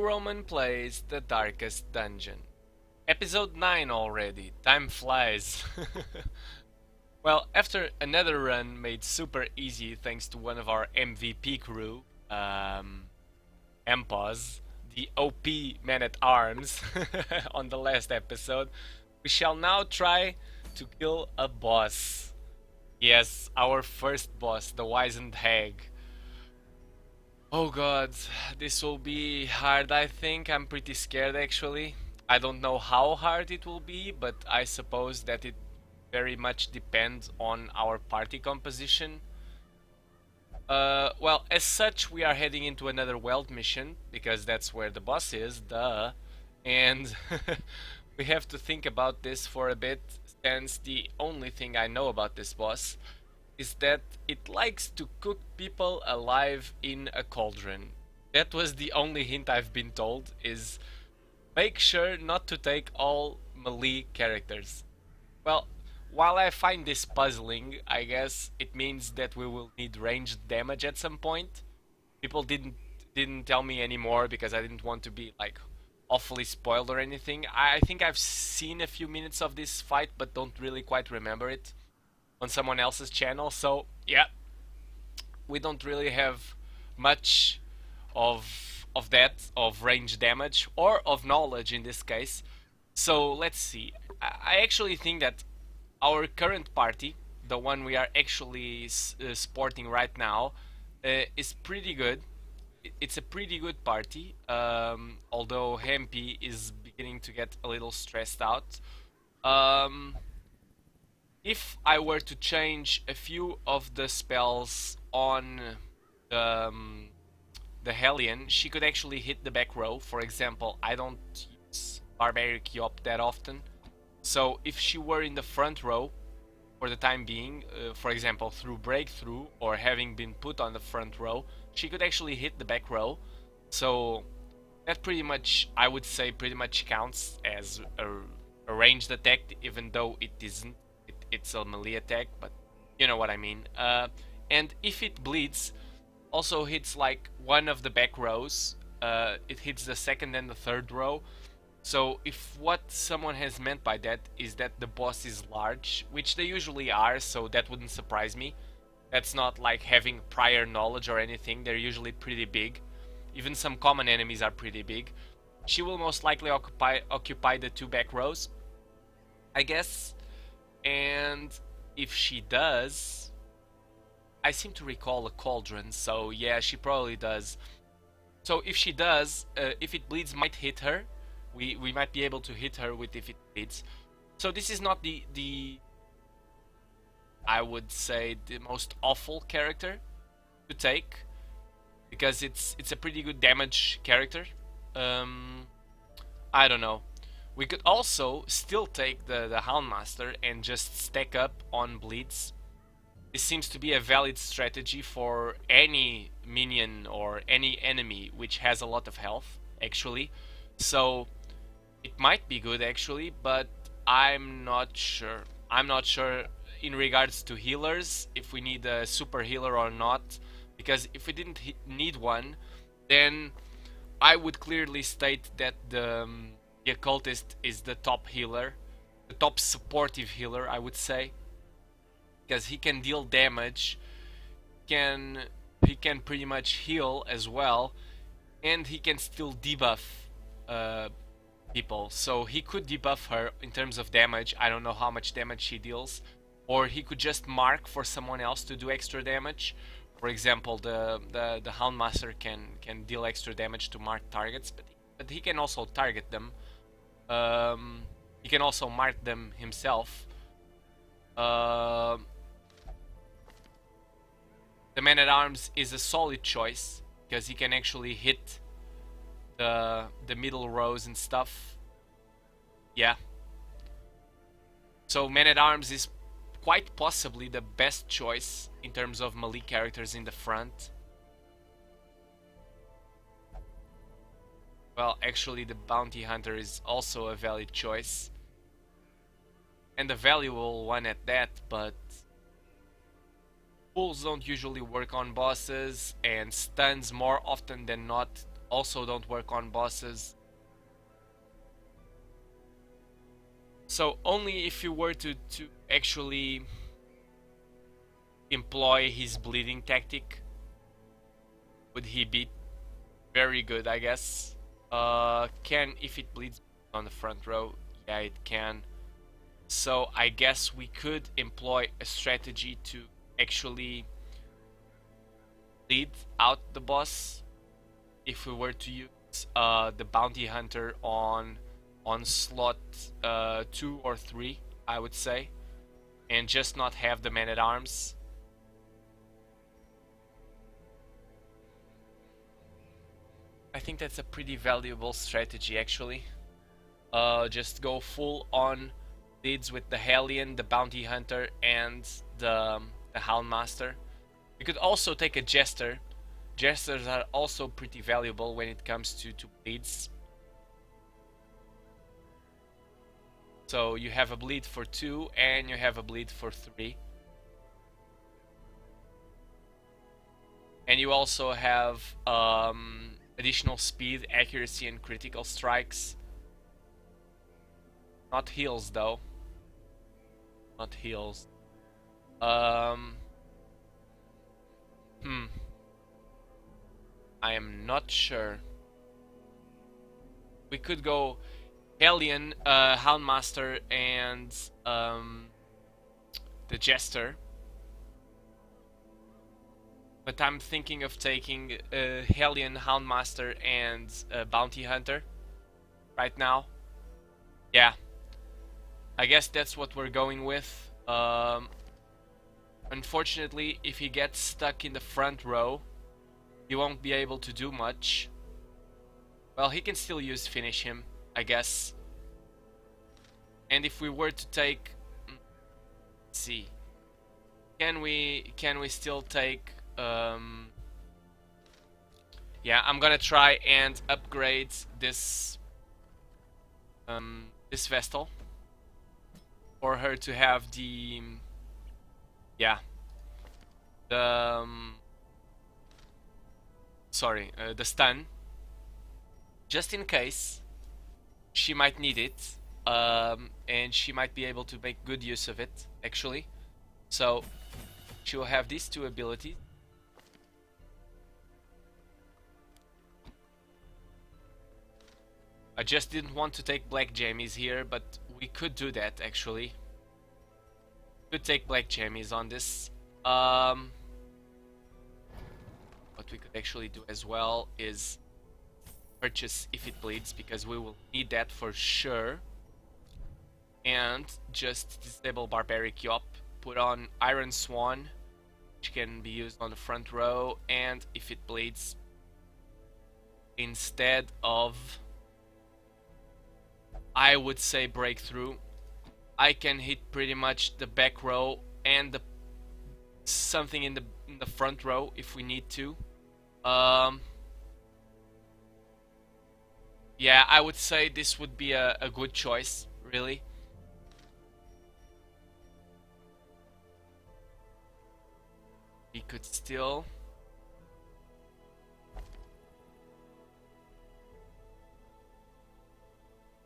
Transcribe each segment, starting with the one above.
Roman plays The Darkest Dungeon. Episode 9 already. Time flies. Well, after another run made super easy thanks to one of our MVP crew, Empos, the OP man at arms, on the last episode, we shall now try to kill a boss. Yes, our first boss, the Wizened Hag. Oh god, this will be hard, I think. I'm pretty scared actually. I don't know how hard it will be, but I suppose that it very much depends on our party composition. Well, as such, we are heading into another weld mission, because that's where the boss is, duh. And we have to think about this for a bit, since the only thing I know about this boss is that it likes to cook people alive in a cauldron. That was the only hint I've been told, is make sure not to take all melee characters. Well, while I find this puzzling, I guess it means that we will need ranged damage at some point. People didn't tell me anymore because I didn't want to be like awfully spoiled or anything. I think I've seen a few minutes of this fight but don't really quite remember it on someone else's channel. So yeah, we don't really have much of that, of range damage or of knowledge in this case. So let's see. I actually think that our current party, the one we are actually sporting right now, is pretty good. It's a pretty good party, although Hempy is beginning to get a little stressed out. Um, if I were to change a few of the spells on um, the Hellion, she could actually hit the back row. For example, I don't use Barbaric Yop that often. So if she were in the front row for the time being, for example through breakthrough or having been put on the front row, she could actually hit the back row. So that pretty much, I would say, pretty much counts as a ranged attack, even though it isn't. It's a melee attack, but you know what I mean. And if it bleeds, also hits like one of the back rows. It hits the second and the third row. So if what someone has meant by that is that the boss is large, which they usually are, so that wouldn't surprise me. That's not like having prior knowledge or anything, they're usually pretty big. Even some common enemies are pretty big. She will most likely occupy the two back rows, I guess. And if she does, I seem to recall a cauldron, so yeah, she probably does. So if she does, if it bleeds, might hit her. We might be able to hit her with if it bleeds. So this is not the I would say the most awful character to take, because it's a pretty good damage character. I don't know. We could also still take the Houndmaster and just stack up on bleeds. This seems to be a valid strategy for any minion or any enemy which has a lot of health, actually. So it might be good actually, but I'm not sure. I'm not sure in regards to healers, if we need a super healer or not, because if we didn't need one, then I would clearly state that the occultist is the top healer, the top supportive healer, I would say, because he can deal damage, he can pretty much heal as well, and he can still debuff people. So he could debuff her in terms of damage. I don't know how much damage she deals, or he could just mark for someone else to do extra damage. For example, the Houndmaster can deal extra damage to marked targets, but he can also target them. He can also mark them himself. The Man-at-Arms is a solid choice because he can actually hit the middle rows and stuff. Yeah. So Man-at-Arms is quite possibly the best choice in terms of melee characters in the front. Well, actually the Bounty Hunter is also a valid choice, and a valuable one at that, but pulls don't usually work on bosses, and stuns more often than not also don't work on bosses. So only if you were to actually employ his bleeding tactic would he be very good, I guess. Can, if it bleeds on the front row, yeah, it can. So I guess we could employ a strategy to actually lead out the boss if we were to use the bounty hunter on slot 2 or 3, I would say, and just not have the man at arms. I think that's a pretty valuable strategy, actually. Just go full on leads with the Hellion, the Bounty Hunter, and the Houndmaster. You could also take a Jester. Jesters are also pretty valuable when it comes to bleeds. So you have a bleed for 2 and you have a bleed for 3. And you also have additional speed, accuracy, and critical strikes. Not heals though. Not heals. I am not sure. We could go Hellion, Houndmaster, and the Jester. But I'm thinking of taking Hellion, Houndmaster, and Bounty Hunter right now. Yeah. I guess that's what we're going with. Unfortunately, if he gets stuck in the front row, he won't be able to do much. Well, he can still use Finish Him, I guess. And if we were to take... Let's see. Can we still take... Yeah, I'm gonna try and upgrade this... this Vestal. For her to have the... Yeah. The... sorry, the stun. Just in case she might need it. And she might be able to make good use of it, actually. So, she will have these 2 abilities. I just didn't want to take Black Jammies here, but we could do that, actually. Could take Black Jammies on this. What we could actually do as well is purchase If It Bleeds, because we will need that for sure. And just disable Barbaric Yop, put on Iron Swan, which can be used on the front row, and If It Bleeds, instead of, I would say, Breakthrough. I can hit pretty much the back row and the something in the front row if we need to. Yeah, I would say this would be a good choice, really. We could still...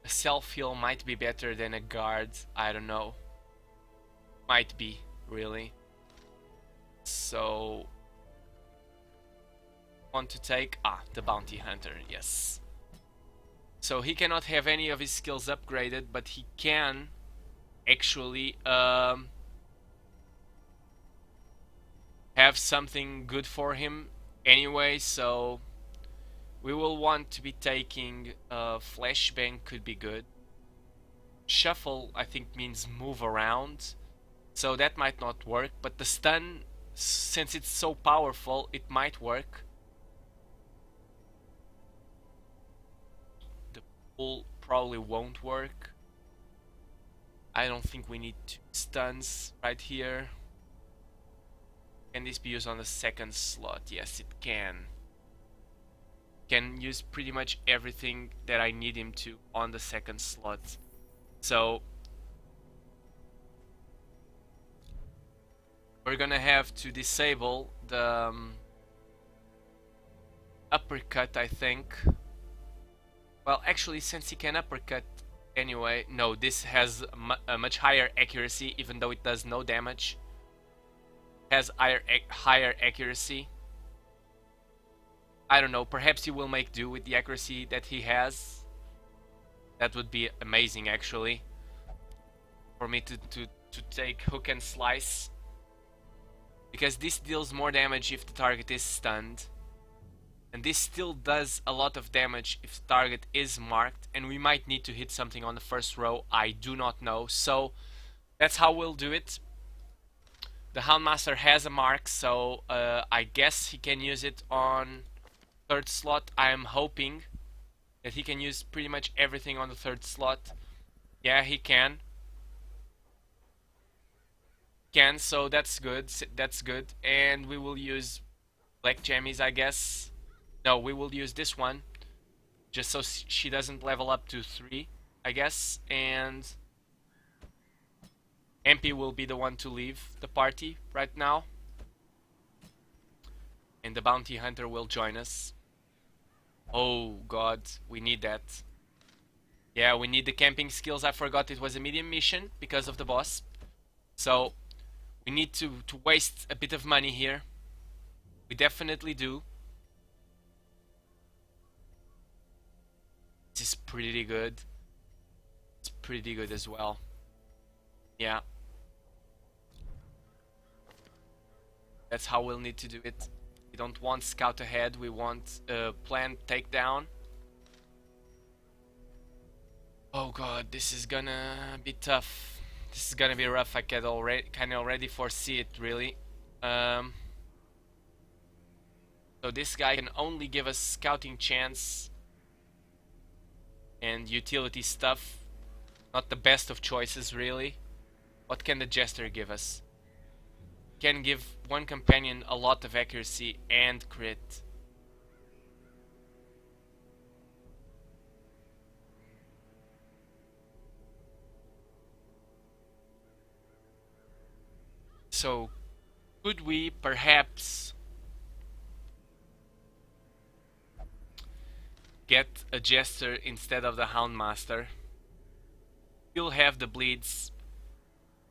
A self-heal might be better than a guard, I don't know. Might be, really. So... Want to take... the Bounty Hunter, yes. So he cannot have any of his skills upgraded, but he can actually have something good for him anyway, so we will want to be taking Flashbang could be good. Shuffle, I think, means move around, so that might not work, but the stun, since it's so powerful, it might work. The pull probably won't work. I don't think we need 2 stuns right here. Can this be used on the second slot? Yes, it can. Can use pretty much everything that I need him to on the second slot. So we're gonna have to disable the uppercut, I think. Well, actually, since he can uppercut anyway, no, this has a much higher accuracy, even though it does no damage. Has higher accuracy. I don't know, perhaps he will make do with the accuracy that he has. That would be amazing, actually, for me to take hook and slice. Because this deals more damage if the target is stunned. And this still does a lot of damage if the target is marked. And we might need to hit something on the first row, I do not know. So that's how we'll do it. The Houndmaster has a mark, so I guess he can use it on third slot. I am hoping that he can use pretty much everything on the third slot. Yeah, he can. So that's good. That's good. And we will use black jammies, I guess. No, we will use this one, just so she doesn't level up to 3, I guess. And MP will be the one to leave the party right now. And the bounty hunter will join us. Oh god, we need that. Yeah, we need the camping skills. I forgot it was a medium mission because of the boss. So we need to waste a bit of money here. We definitely do. This is pretty good. It's pretty good as well. Yeah. That's how we'll need to do it. We don't want scout ahead, we want planned takedown. Oh god, this is gonna be tough. This is gonna be rough. I can already foresee it, really. So this guy can only give us scouting chance and utility stuff. Not the best of choices, really. What can the Jester give us? Can give one companion a lot of accuracy and crit. So, could we perhaps get a Jester instead of the Houndmaster? You'll have the bleeds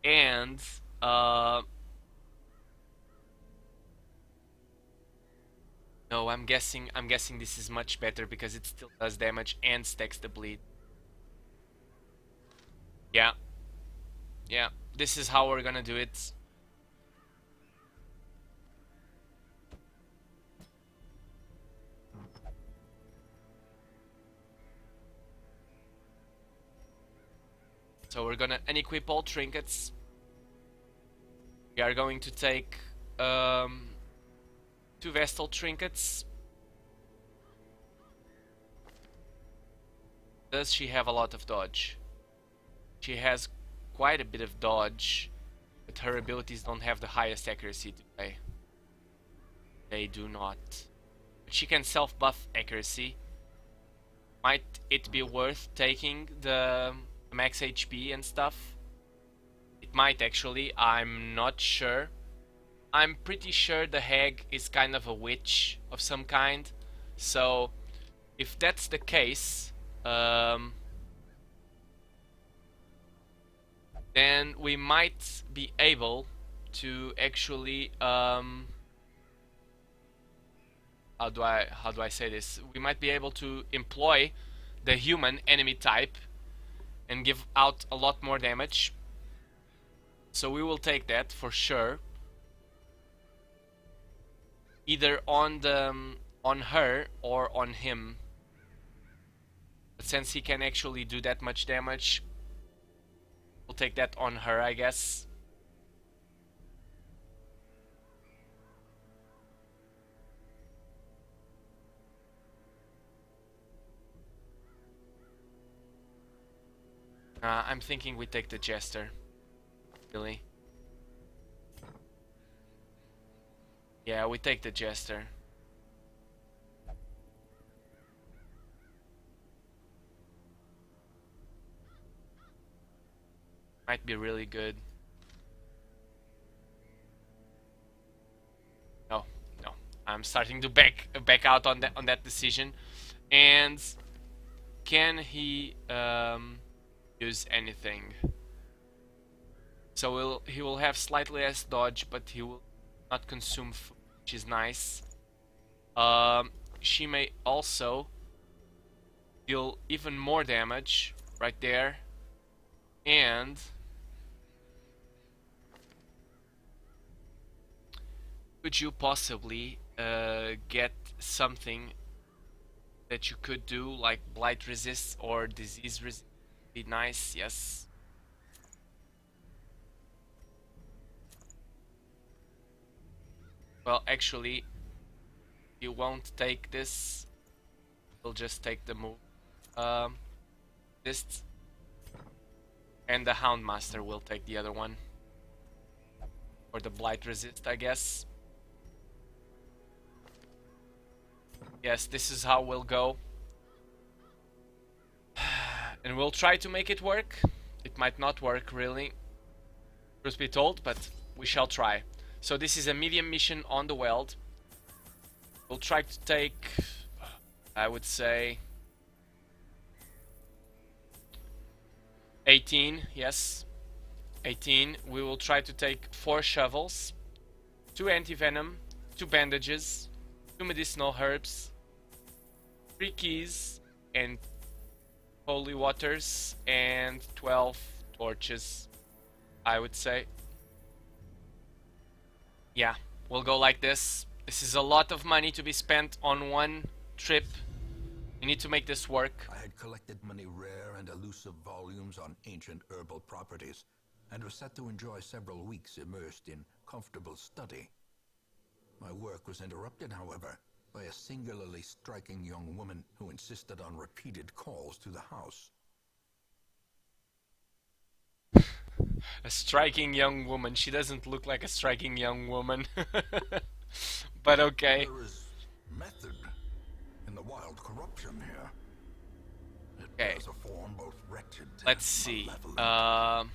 and no, I'm guessing this is much better because it still does damage and stacks the bleed. Yeah. Yeah, this is how we're gonna do it. So we're gonna unequip all trinkets. We are going to take 2 Vestal trinkets. Does she have a lot of dodge? She has quite a bit of dodge, but her abilities don't have the highest accuracy, do they? They do not. But she can self-buff accuracy. Might it be worth taking the max HP and stuff? It might actually, I'm not sure. I'm pretty sure the hag is kind of a witch of some kind. So, if that's the case, then we might be able to actually, how do I say this? We might be able to employ the human enemy type and give out a lot more damage. So we will take that for sure. Either on her or on him. But since he can actually do that much damage, we'll take that on her, I guess. I'm thinking we take the Jester. Really? Yeah, we take the Jester. Might be really good. No, I'm starting to back out on that decision. And can he use anything? So he will have slightly less dodge, but he will not consume food, which is nice. She may also deal even more damage right there. And could you possibly get something that you could do, like blight resist or disease resist? Be nice, yes. Well, actually, you won't take this. We'll just take the move. This, and the Houndmaster will take the other one. Or the blight resist, I guess. Yes, this is how we'll go. And we'll try to make it work. It might not work, really, truth be told, but we shall try. So this is a medium mission on the Weld. We'll try to take, I would say, 18, yes. 18. We will try to take 4 shovels, 2 anti-venom, 2 bandages, 2 medicinal herbs, 3 keys, and holy waters, and 12 torches, I would say. Yeah, we'll go like this. This is a lot of money to be spent on one trip. We need to make this work. I had collected many rare and elusive volumes on ancient herbal properties, and was set to enjoy several weeks immersed in comfortable study. My work was interrupted, however, by a singularly striking young woman who insisted on repeated calls to the house. A striking young woman. She doesn't look like a striking young woman. But okay. There is method in the wild corruption here. It Okay. bears a form both wretched Let's see. malevolent.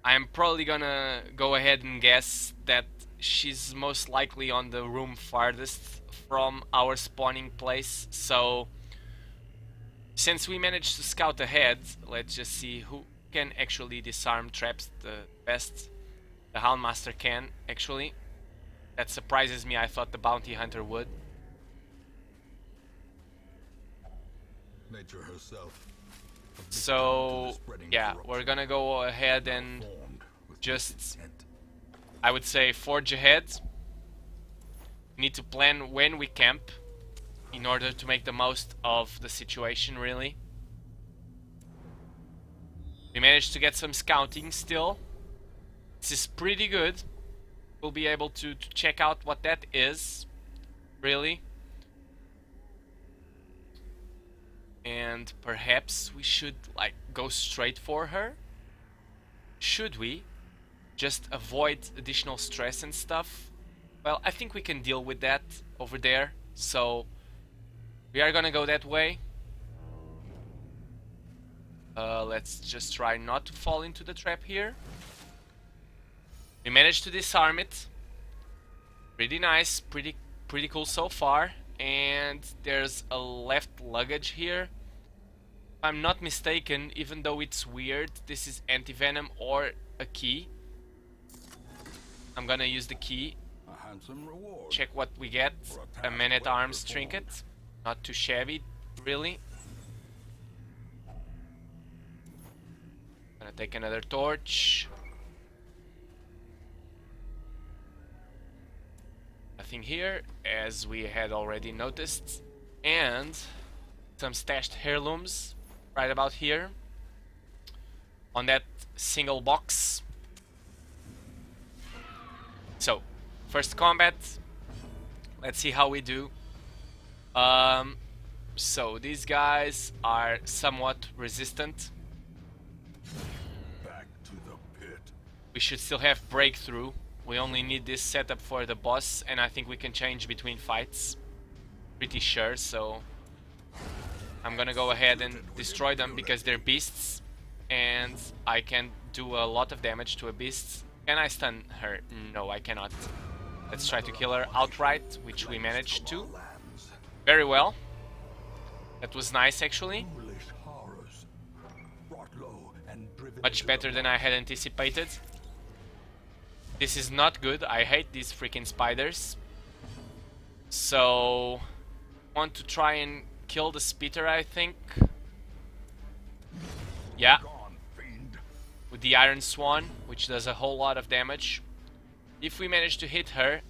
I'm probably gonna go ahead and guess that she's most likely on the room farthest from our spawning place. So, since we managed to scout ahead, let's just see who can actually disarm traps the best. The Houndmaster can, actually. That surprises me. I thought the Bounty Hunter would. Nature herself. So, yeah, we're gonna go ahead and just, I would say, forge ahead. We need to plan when we camp in order to make the most of the situation, really. We managed to get some scouting still. This is pretty good. We'll be able to check out what that is, really. And perhaps we should, like, go straight for her? Should we? Just avoid additional stress and stuff? Well, I think we can deal with that over there. So, we are gonna go that way. Let's just try not to fall into the trap here. We managed to disarm it. Pretty nice, pretty cool so far. And there's a left luggage here. If I'm not mistaken, even though it's weird, this is anti-venom or a key. I'm gonna use the key. A handsome reward. Check what we get. A man-at-arms trinket. Not too shabby, really. Gonna take another torch. Nothing here, as we had already noticed. And some stashed heirlooms right about here. On that single box. So, first combat. Let's see how we do. So these guys are somewhat resistant. Back to the pit. We should still have breakthrough. We only need this setup for the boss, and I think we can change between fights. Pretty sure, so I'm gonna go ahead and destroy them because they're beasts, and I can do a lot of damage to a beast. Can I stun her? No, I cannot. Let's try to kill her outright, which we managed to. Lands. Very well. That was nice, actually. Foolish horrors. Brought low and driven Much into better the than I had anticipated. This is not good. I hate these freaking spiders. So, want to try and kill the spitter, I think. Yeah, gone, fiend. with the Iron Swan, which does a whole lot of damage. If we manage to hit her,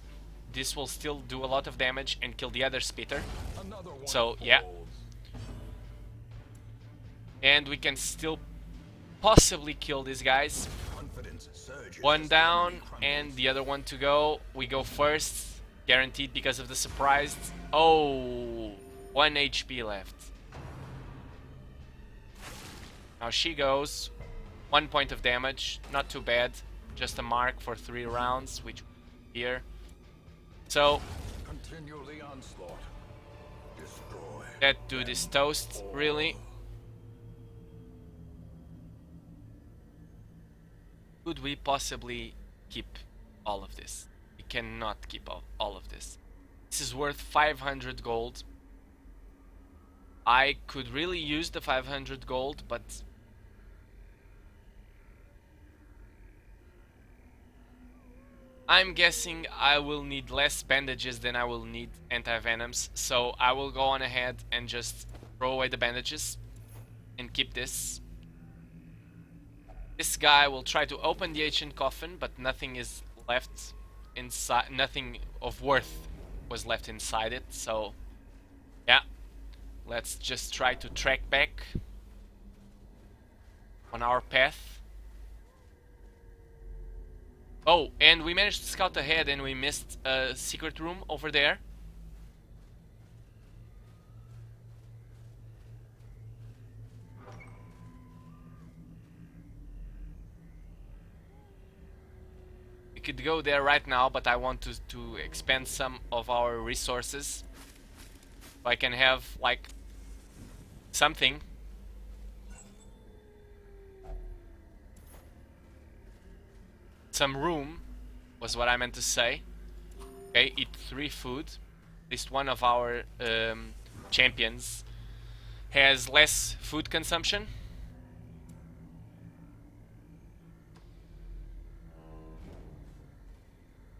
this will still do a lot of damage and kill the other spitter. Another one So, yeah. falls. And we can still possibly kill these guys. Confidence surges One as down the enemy crumbles. and the other one to go. We go first, guaranteed because of the surprise. Oh, 1 HP left. Now she goes. 1 point of damage, not too bad. Just a mark for 3 rounds, which here. So Continue the onslaught. Destroy. that dude is toast, really. Could we possibly keep all of this? We cannot keep all of this. This is worth 500 gold. I could really use the 500 gold, but I'm guessing I will need less bandages than I will need anti-venoms, so I will go on ahead and just throw away the bandages and keep this. This guy will try to open the ancient coffin, but nothing is left inside. Nothing of worth was left inside it, so yeah. Let's just try to track back on our path. Oh, and we managed to scout ahead and we missed a secret room over there. We could go there right now, but I want to expand some of our resources. So I can have, like, something. Some room was what I meant to say. Okay, eat 3 food. At least one of our champions has less food consumption.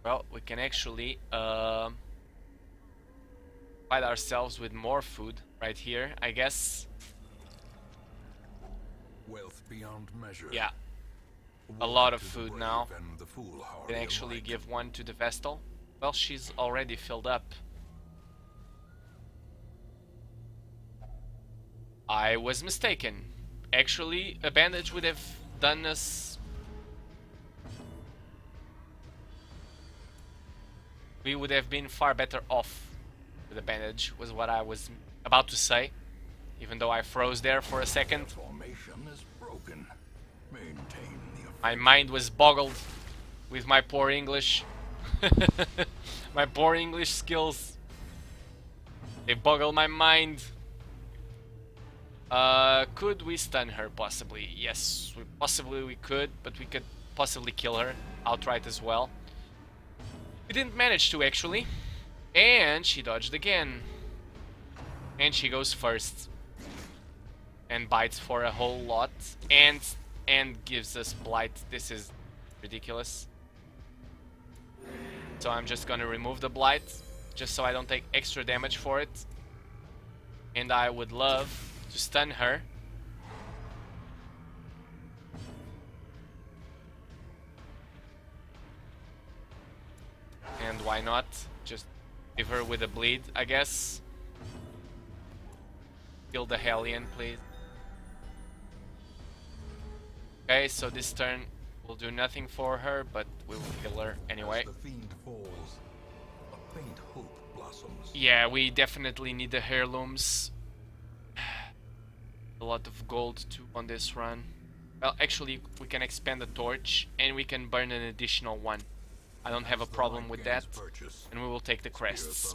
Well, we can actually provide ourselves with more food right here, I guess. Wealth beyond measure. Yeah, a Woe lot of to the food brave now. and the foolhardy Can actually alike. give one to the Vestal. Well, she's already filled up. I was mistaken. Actually, a bandage would have done us... We would have been far better off with a bandage, was what I was about to say. Even though I froze there for a second. Formation is broken. Maintain the My mind was boggled with my poor English. My poor English skills. They boggle my mind. Could we stun her possibly? Yes, possibly we could, but we could possibly kill her outright as well. We didn't manage to actually. And she dodged again. And she goes first. And bites for a whole lot. And gives us blight. This is ridiculous. So I'm just gonna remove the blight, just so I don't take extra damage for it. And I would love to stun her. And why not? Just give her with a bleed, I guess. Kill the Hellion, please. Okay, so this turn will do nothing for her, but we will kill her anyway. As the fiend falls, a faint hope blossoms. Yeah, we definitely need the heirlooms. A lot of gold too on this run. Well, actually, we can expand the torch and we can burn an additional one. I don't have a problem with that. And we will take the crests.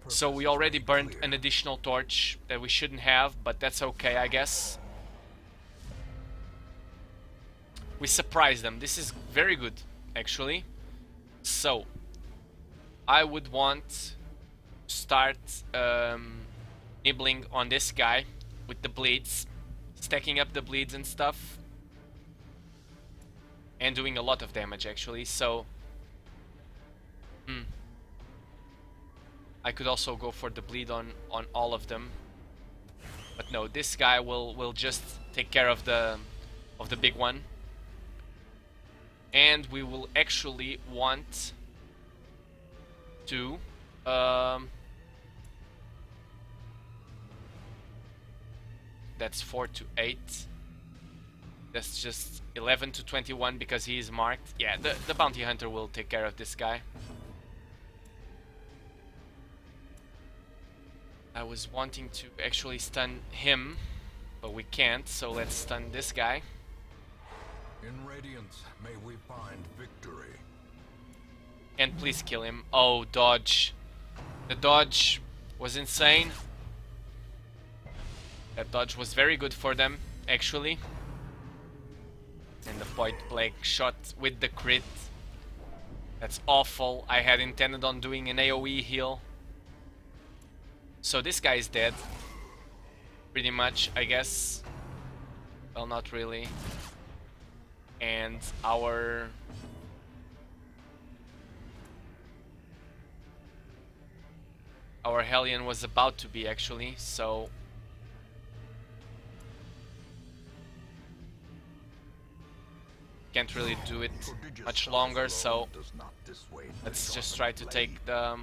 So we already burned an additional torch that we shouldn't have, but that's okay, I guess. We surprised them. This is very good, actually. So I would want to start nibbling on this guy with the bleeds, stacking up the bleeds and stuff, and doing a lot of damage actually. So I could also go for the bleed on all of them, but no, this guy will just take care of the big one, and we will actually want to that's 4 to 8. That's just 11 to 21 because he is marked. Yeah, the bounty hunter will take care of this guy. I was wanting to actually stun him, but we can't, so let's stun this guy. In Radiance, may we find victory. And please kill him. Oh, dodge. The dodge was insane. That dodge was very good for them, actually. And the point blank shot with the crit. That's awful. I had intended on doing an AoE heal. So this guy is dead. Pretty much, I guess. Well, not really. And our Hellion was about to be, actually, so can't really do it much longer, so let's just try to take the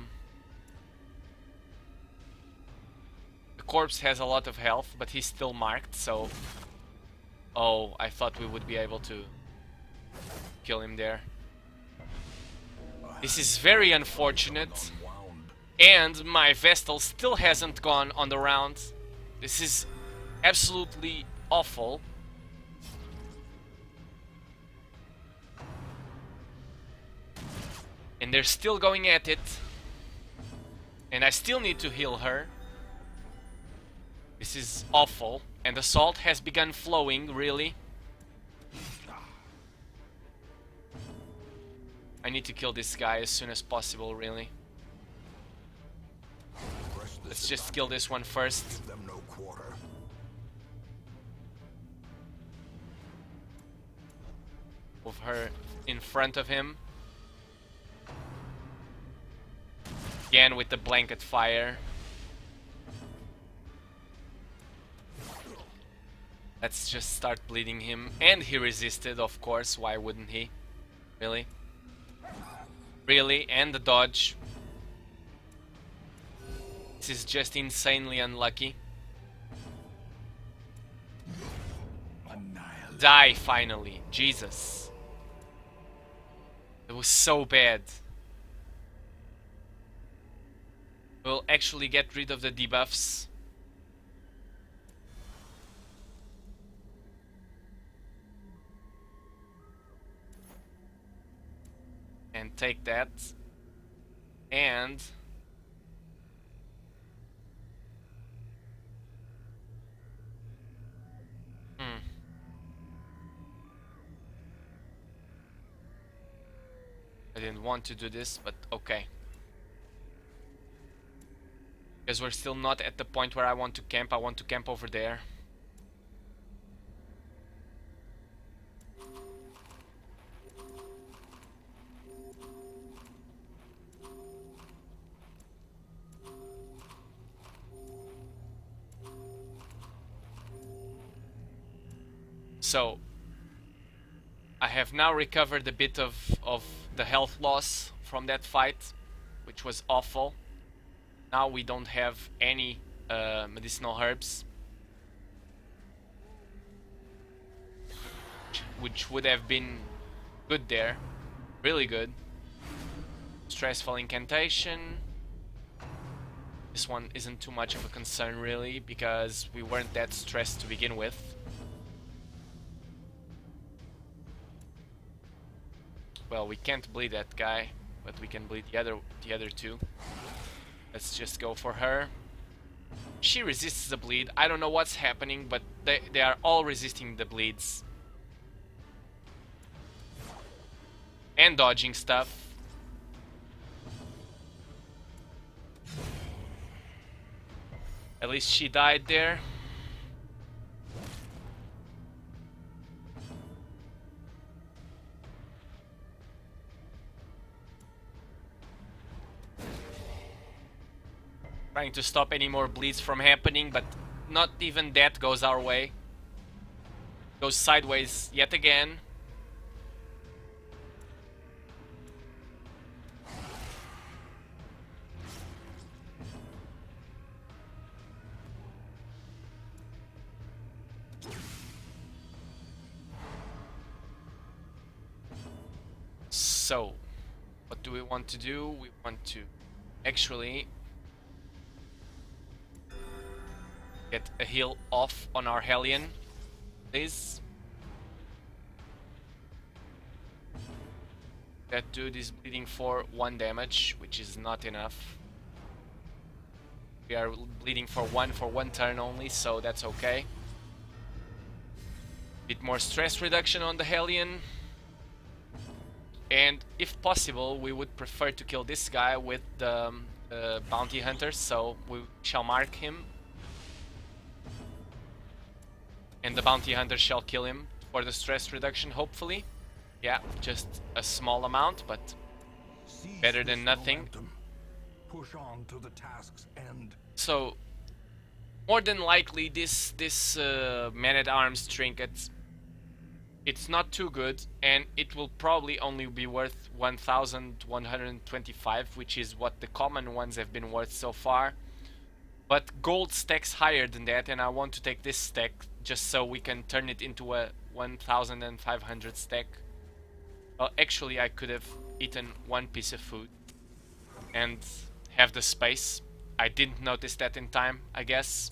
corpse has a lot of health, but he's still marked, so oh, I thought we would be able to kill him there. This is very unfortunate. And my Vestal still hasn't gone on the round. This is absolutely awful. And they're still going at it. And I still need to heal her. This is awful. And the salt has begun flowing, really. I need to kill this guy as soon as possible, really. Let's just kill this one first. Move her in front of him. Again with the blanket fire. Let's just start bleeding him. And he resisted, of course. Why wouldn't he? Really? Really? And the dodge. This is just insanely unlucky. Die finally. Jesus. It was so bad. We'll actually get rid of the debuffs. And take that. And I didn't want to do this, but okay. Because we're still not at the point where I want to camp. I want to camp over there. So I have now recovered a bit of the health loss from that fight, which was awful. Now we don't have any medicinal herbs, which would have been good there, really good. Stressful incantation. This one isn't too much of a concern really, because we weren't that stressed to begin with. Well, we can't bleed that guy, but we can bleed the other two. Let's just go for her. She resists the bleed. I don't know what's happening, but they are all resisting the bleeds. And dodging stuff. At least she died there. Trying to stop any more bleeds from happening, but not even that goes our way. Goes sideways yet again. So, what do we want to do? We want to actually get a heal off on our Hellion, please. That dude is bleeding for 1 damage, which is not enough. We are bleeding for 1 turn only, so that's okay. Bit more stress reduction on the Hellion. And if possible, we would prefer to kill this guy with the bounty hunter, so we shall mark him. And the bounty hunter shall kill him for the stress reduction, hopefully. Yeah, just a small amount, but better than nothing. Push on to the task's end. So, more than likely, this man-at-arms trinket, it's not too good, and it will probably only be worth 1,125, which is what the common ones have been worth so far. But gold stacks higher than that, and I want to take this stack just so we can turn it into a 1,500 stack. Well, actually, I could have eaten 1 piece of food and have the space. I didn't notice that in time, I guess.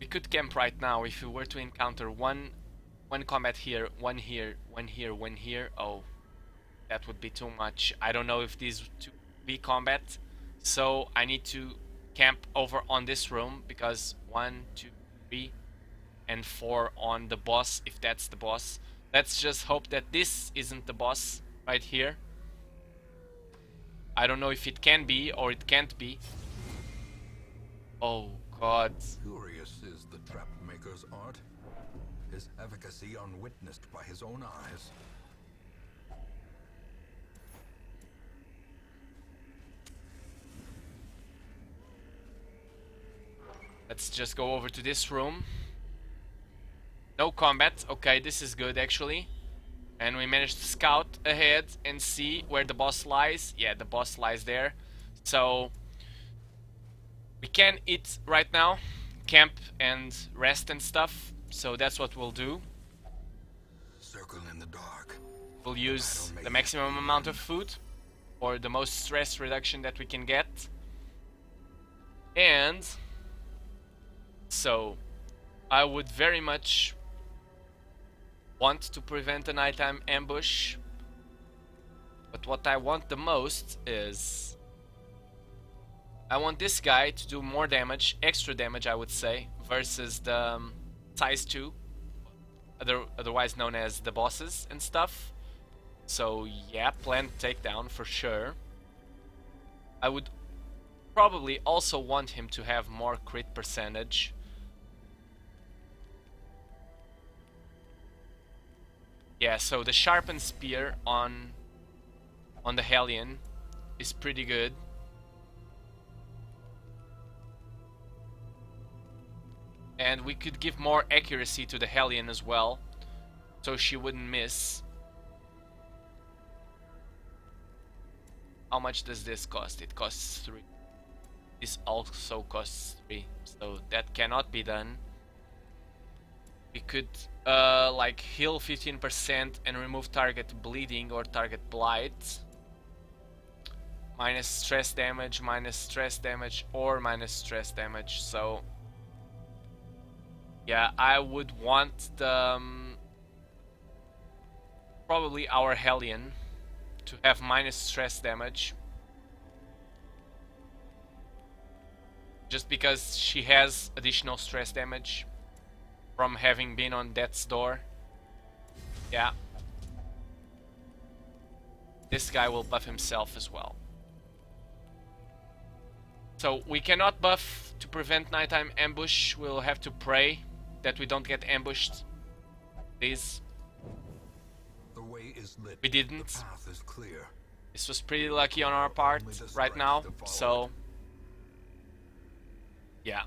We could camp right now if we were to encounter one combat here, one here, one here, one here. Oh, that would be too much. I don't know if these two be combat, so I need to camp over on this room because 1, 2, 3, and 4 on the boss, if that's the boss. Let's just hope that this isn't the boss right here. I don't know if it can be or it can't be. Oh god. Curious is the trap maker's art. His efficacy unwitnessed by his own eyes. Let's just go over to this room. No combat. Okay, this is good actually. And we managed to scout ahead and see where the boss lies. Yeah, the boss lies there. So we can eat right now, camp and rest and stuff. So that's what we'll do. Circle in the dark. We'll use the maximum amount of food or the most stress reduction that we can get. And so I would very much want to prevent a nighttime ambush, but what I want the most is I want this guy to do more damage, extra damage I would say, versus the size 2, otherwise known as the bosses and stuff. So yeah, planned takedown for sure. I would probably also want him to have more crit percentage. Yeah, so the sharpened spear on the Hellion is pretty good. And we could give more accuracy to the Hellion as well, so she wouldn't miss. How much does this cost? It costs 3. This also costs 3, so that cannot be done. We could like heal 15% and remove target bleeding or target blight. Minus stress damage, or minus stress damage. So yeah, I would want the probably our Hellion to have minus stress damage, just because she has additional stress damage from having been on death's door. Yeah. This guy will buff himself as well. So we cannot buff to prevent nighttime ambush. We'll have to pray that we don't get ambushed. Please. The way is lit. We didn't. The path is clear. This was pretty lucky on our part right now. So yeah.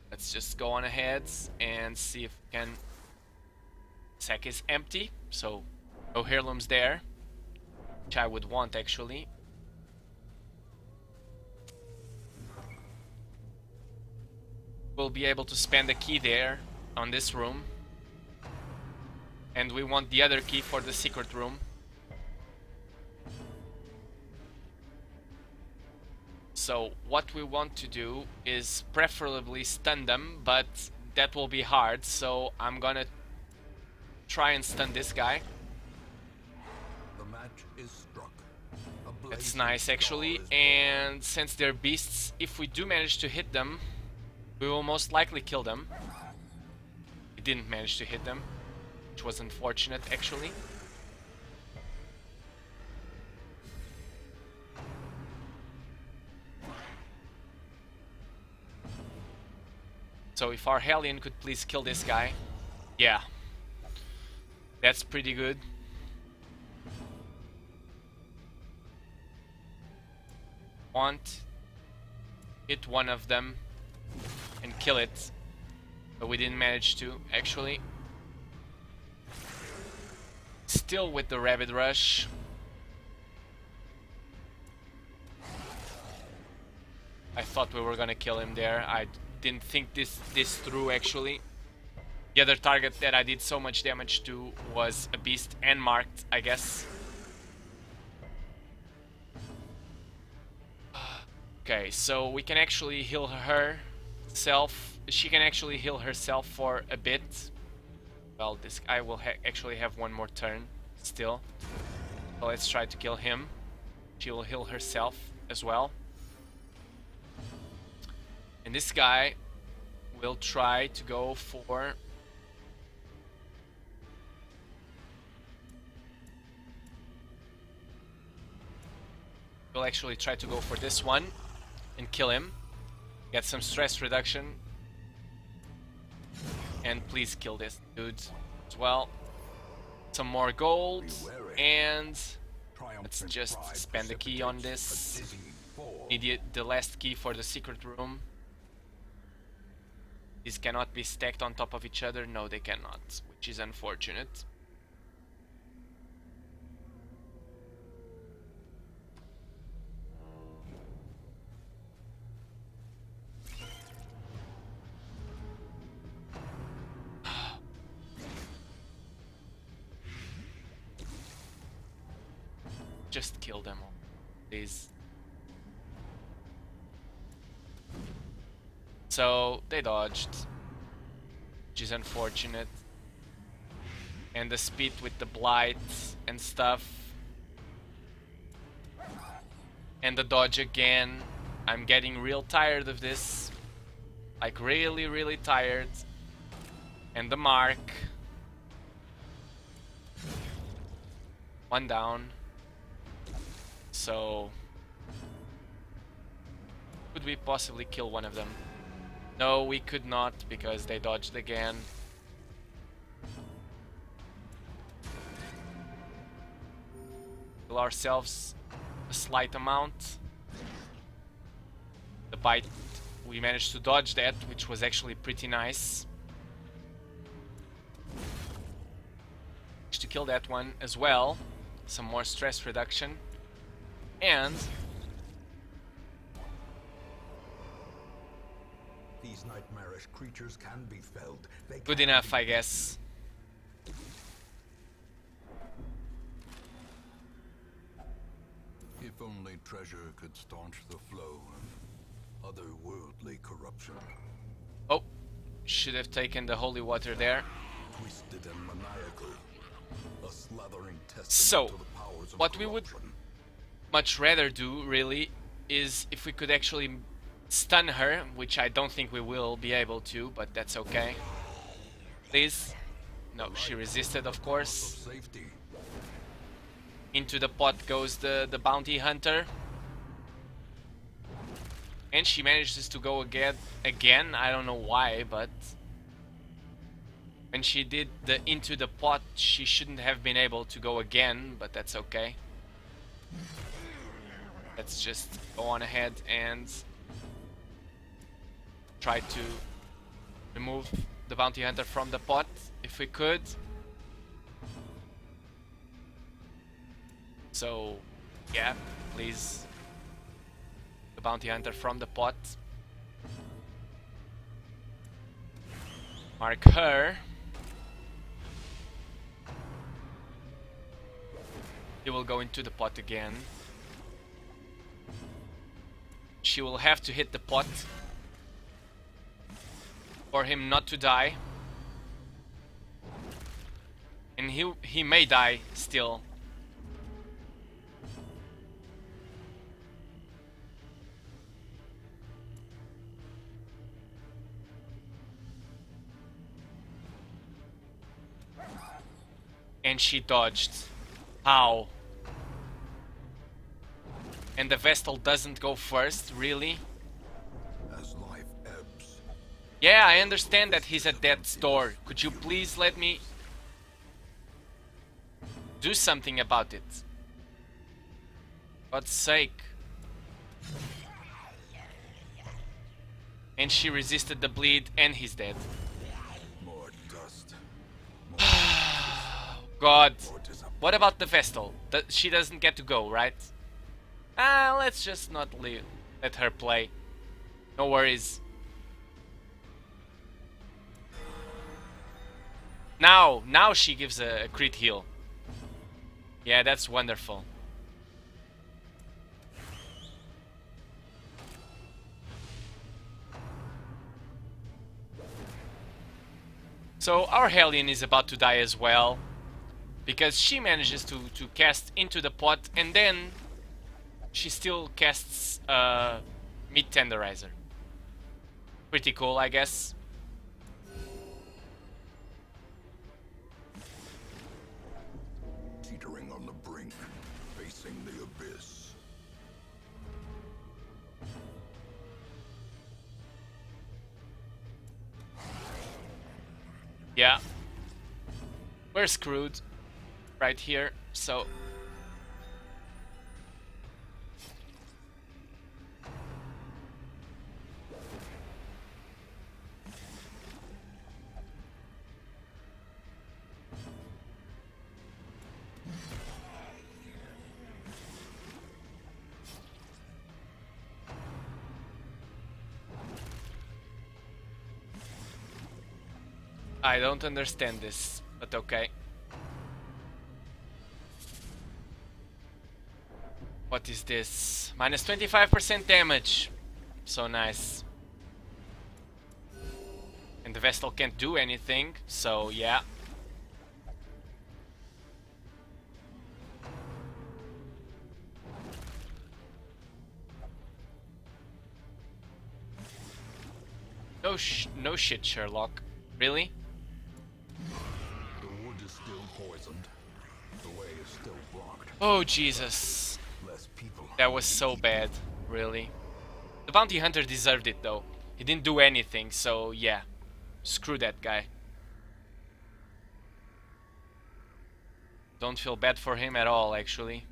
Let's just go on ahead and see if we can... Sack is empty, so no heirlooms there, which I would want actually. We'll be able to spend a key there on this room, and we want the other key for the secret room. So what we want to do is preferably stun them, but that will be hard, so I'm gonna try and stun this guy. The match is struck. That's nice actually, and since they're beasts, if we do manage to hit them, we will most likely kill them. We didn't manage to hit them, which was unfortunate actually. So if our Hellion could please kill this guy. Yeah. That's pretty good. Hit one of them and kill it, but we didn't manage to actually. Still with the Rabid Rush. I thought we were gonna kill him there. I didn't think this through actually. The other target that I did so much damage to was a beast and marked, I guess. Okay, so we can actually heal herself. She can actually heal herself for a bit. Well, this guy will actually have one more turn still. So let's try to kill him. She will heal herself as well. And this guy will try to go for... We'll actually try to go for this one and kill him. Get some stress reduction. And please kill this dude as well. Some more gold. And let's just spend the key on this. Need the last key for the secret room. These cannot be stacked on top of each other. No, they cannot, which is unfortunate. Just kill them all, please. So they dodged, which is unfortunate. And the speed with the blight and stuff. And the dodge again. I'm getting real tired of this. Like really tired. And the mark. One down. So could we possibly kill one of them? No, we could not because they dodged again. Kill ourselves a slight amount. The bite, we managed to dodge that, which was actually pretty nice. Managed to kill that one as well. Some more stress reduction. And these nightmarish creatures can be felled. Good enough, I guess. If only treasure could staunch the flow of otherworldly corruption. Oh, should have taken the holy water there. Twisted and maniacal, a slathering testament So, to the powers of what we would corruption. much rather do, really, is if we could actually stun her, which I don't think we will be able to, but that's okay. Please. No, she resisted, of course. Safety. Into the pot goes the bounty hunter. And she manages to go again. I don't know why, but when she did the into the pot, she shouldn't have been able to go again, but that's okay. Let's just go on ahead and try to remove the bounty hunter from the pot if we could. So, yeah, please, the bounty hunter from the pot. Mark her. He will go into the pot again. She will have to hit the pot for him not to die. And he may die still. And she dodged. How? And the Vestal doesn't go first, really? As life ebbs. Yeah, I understand that he's at death's door. Could you please let me do something about it? God's sake. And she resisted the bleed and he's dead. More dust. God. What about the Vestal? She doesn't get to go, right? Let's just not let her play. No worries. Now she gives a crit heal. Yeah, that's wonderful. So our Hellion is about to die as well, because she manages to cast into the pot and then she still casts Meat Tenderizer. Pretty cool, I guess. Teetering on the brink, facing the abyss. Yeah. We're screwed right here, so I don't understand this, but okay. What is this? Minus 25% damage. So nice. And the Vestal can't do anything, so yeah. No shit, Sherlock. Really? The wood is still poisoned. The way is still blocked. Oh, Jesus. Less people. That was so bad, really. The bounty hunter deserved it, though. He didn't do anything, so yeah. Screw that guy. Don't feel bad for him at all, actually.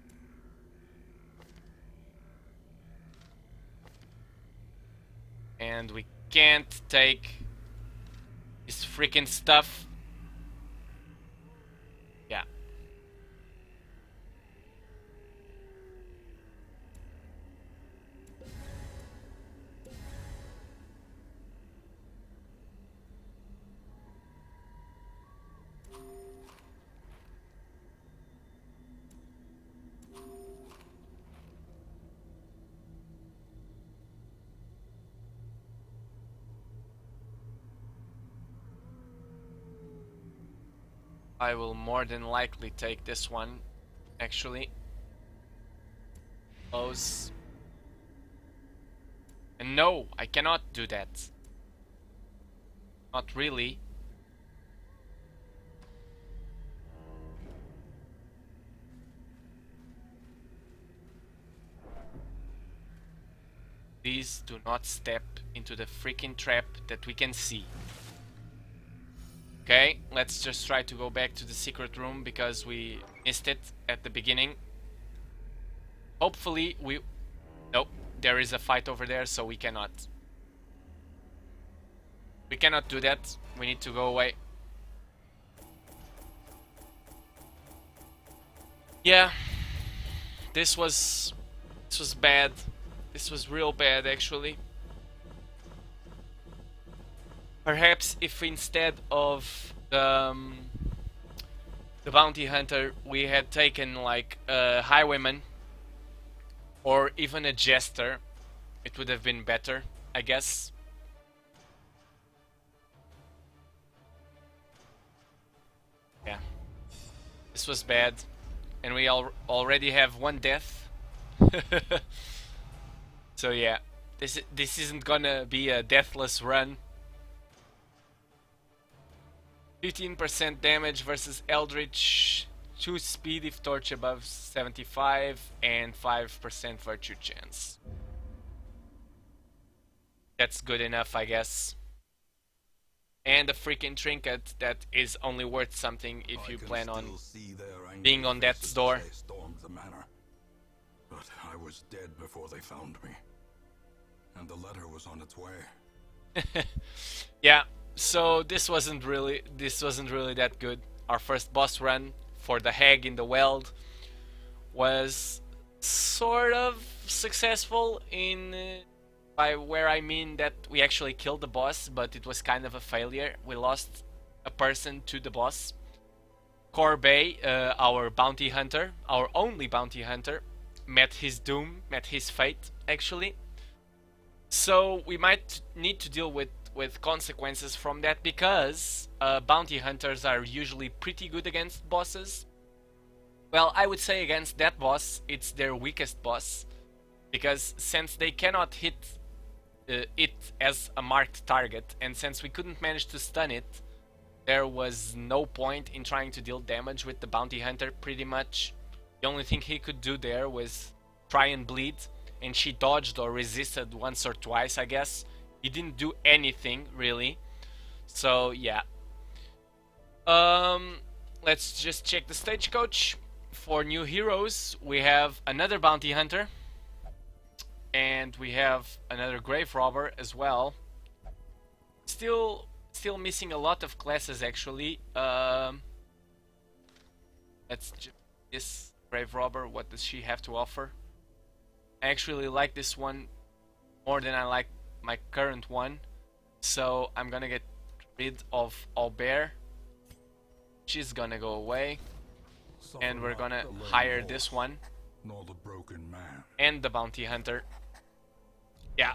And we can't take his freaking stuff. Yeah. I will more than likely take this one, actually. Close. And no, I cannot do that. Not really. Please do not step into the freaking trap that we can see. Okay, let's just try to go back to the secret room because we missed it at the beginning. Hopefully we... Nope, there is a fight over there, so we cannot. We cannot do that. We need to go away. Yeah, this was bad. This was real bad, actually. Perhaps if instead of the bounty hunter we had taken like a highwayman or even a jester, it would have been better, I guess. Yeah, this was bad, and we already have one death. So yeah, this isn't gonna be a deathless run. 15% damage versus Eldritch, 2 speed if torch above 75, and 5% virtue chance. That's good enough, I guess. And a freaking trinket that is only worth something if you plan on being on death's door. But I was dead before they found me. And the letter was on its way. Yeah, so this wasn't really that good. Our first boss run for the hag in the weld was sort of successful in by where I mean that we actually killed the boss, but it was kind of a failure. We lost a person to the boss. Gourmet, our bounty hunter, our only bounty hunter, met his doom, met his fate, actually. So we might need to deal with consequences from that, because bounty hunters are usually pretty good against bosses. Well, I would say against that boss, it's their weakest boss, because since they cannot hit it as a marked target, and since we couldn't manage to stun it, there was no point in trying to deal damage with the bounty hunter, pretty much. The only thing he could do there was try and bleed, and she dodged or resisted once or twice, I guess. He didn't do anything, really. So, yeah. Let's just check the stagecoach. For new heroes, we have another bounty hunter. And we have another grave robber as well. Still missing a lot of classes, actually. Let's just... This grave robber, what does she have to offer? I actually like this one more than I like my current one, so I'm gonna get rid of Albert. She's gonna go away, and we're gonna hire this one and the bounty hunter. Yeah,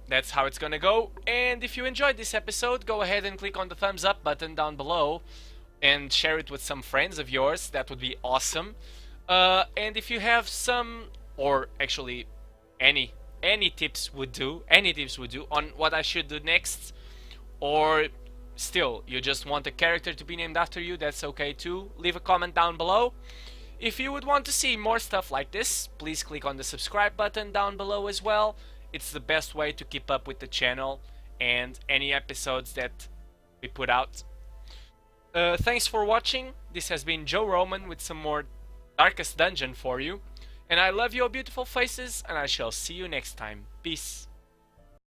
that's how it's gonna go. And if you enjoyed this episode, go ahead and click on the thumbs up button down below and share it with some friends of yours. That would be awesome. And if you have some, or actually any tips would do, on what I should do next, or still you just want a character to be named after you, that's okay too. Leave a comment down below. If you would want to see more stuff like this, please click on the subscribe button down below as well. It's the best way to keep up with the channel and any episodes that we put out. Thanks for watching. This has been Joe Roman with some more Darkest Dungeon for you. And I love your beautiful faces, and I shall see you next time. Peace.